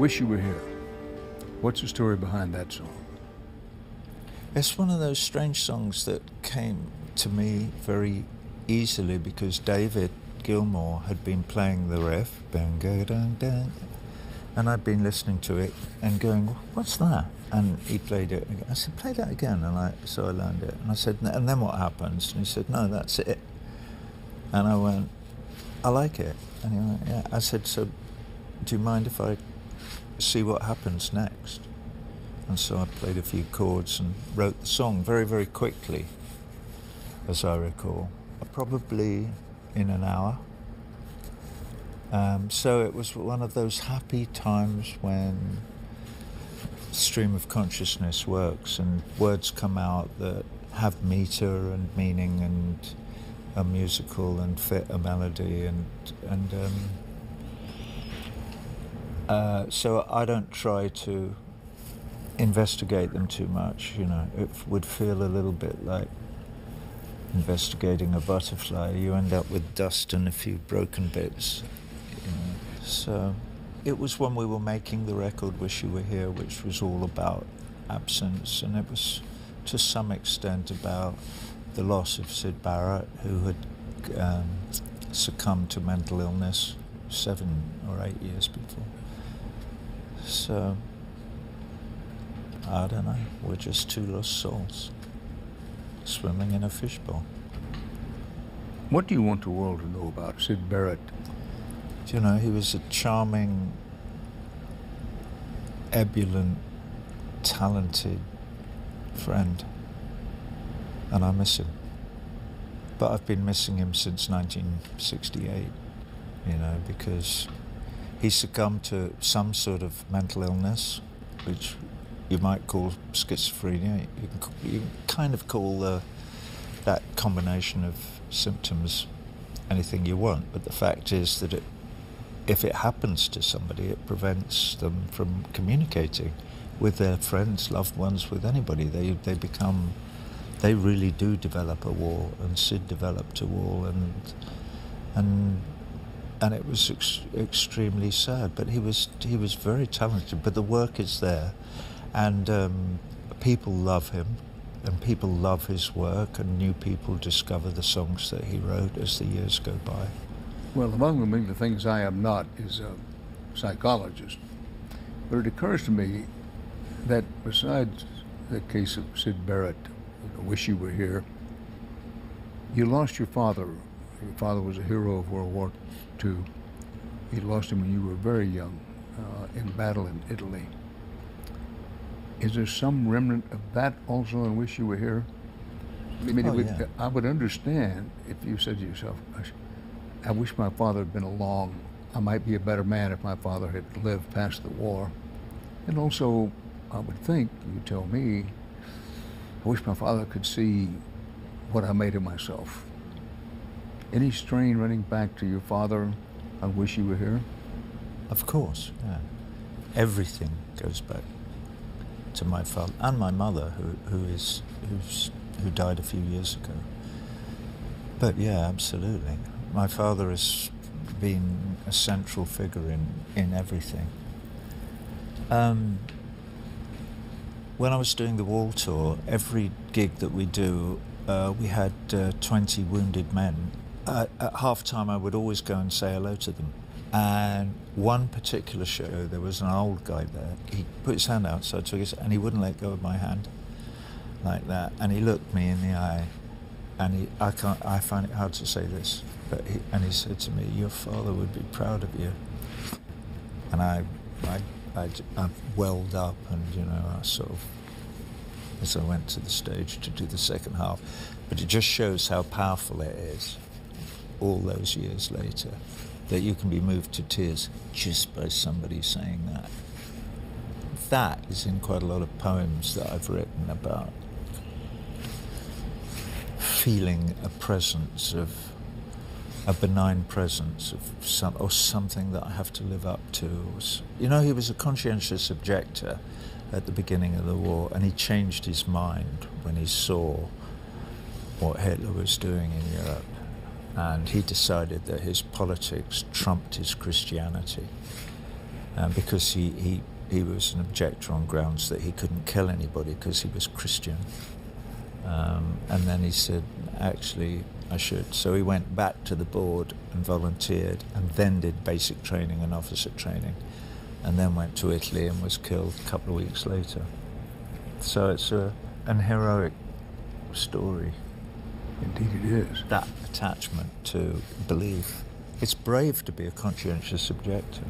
Wish You Were Here. What's the story behind that song? It's one of those strange songs that came to me very easily because David Gilmour had been playing the riff, bang, dang, dang, and I'd been listening to it and going, what's that? And he played it again. I said, play that again. And so I learned it. And I said, and then what happens? And he said, no, that's it. And I went, I like it. And he went, yeah. I said, so do you mind if I see what happens next? And so I played a few chords and wrote the song very, very quickly, as I recall, probably in an hour. So it was one of those happy times when stream of consciousness works and words come out that have meter and meaning and are musical and fit a melody so I don't try to investigate them too much, you know. It would feel a little bit like investigating a butterfly. You end up with dust and a few broken bits, you know. So it was when we were making the record Wish You Were Here, which was all about absence, and it was to some extent about the loss of Syd Barrett, who had succumbed to mental illness 7 or 8 years before. So, I don't know, we're just two lost souls swimming in a fishbowl. What do you want the world to know about Syd Barrett? You know, he was a charming, ebullient, talented friend, and I miss him. But I've been missing him since 1968, you know, because he succumbed to some sort of mental illness, which you might call schizophrenia. You can kind of call that combination of symptoms anything you want, but the fact is that if it happens to somebody, it prevents them from communicating with their friends, loved ones, with anybody. They really do develop a wall, and Syd developed a wall, and it was extremely sad. But he was very talented. But the work is there, and people love him, and people love his work, and new people discover the songs that he wrote as the years go by. Well, among the things I am not is a psychologist, but it occurs to me that besides the case of Syd Barrett, I Wish You Were Here, you lost your father. Your father was a hero of World War II. You lost him when you were very young in battle in Italy. Is there some remnant of that also in Wish You Were Here? I mean, yeah. I would understand if you said to yourself, I wish my father had been along. I might be a better man if my father had lived past the war. And also, I would think, you tell me, I wish my father could see what I made of myself. Any strain running back to your father, I Wish You Were Here? Of course, yeah. Everything goes back to my father and my mother, who died a few years ago. But yeah, absolutely. My father has been a central figure in everything. When I was doing the Wall tour, every gig that we do, we had 20 wounded men. At half-time, I would always go and say hello to them. And one particular show, there was an old guy there. He put his hand out, so I took his, and he wouldn't let go of my hand, like that. And he looked me in the eye, and I find it hard to say this, but he said to me, "Your father would be proud of you." And I welled up, and you know, I sort of, as I went to the stage to do the second half. But it just shows how powerful it is, all those years later, that you can be moved to tears just by somebody saying that. That is in quite a lot of poems that I've written about feeling a presence of, a benign presence of something that I have to live up to. You know, he was a conscientious objector at the beginning of the war, and he changed his mind when he saw what Hitler was doing in Europe, and he decided that his politics trumped his Christianity. because he was an objector on grounds that he couldn't kill anybody because he was Christian. And then he said, actually, I should. So he went back to the board and volunteered, and then did basic training and officer training, and then went to Italy and was killed a couple of weeks later. So it's an heroic story. Indeed it is. That attachment to belief. It's brave to be a conscientious objector.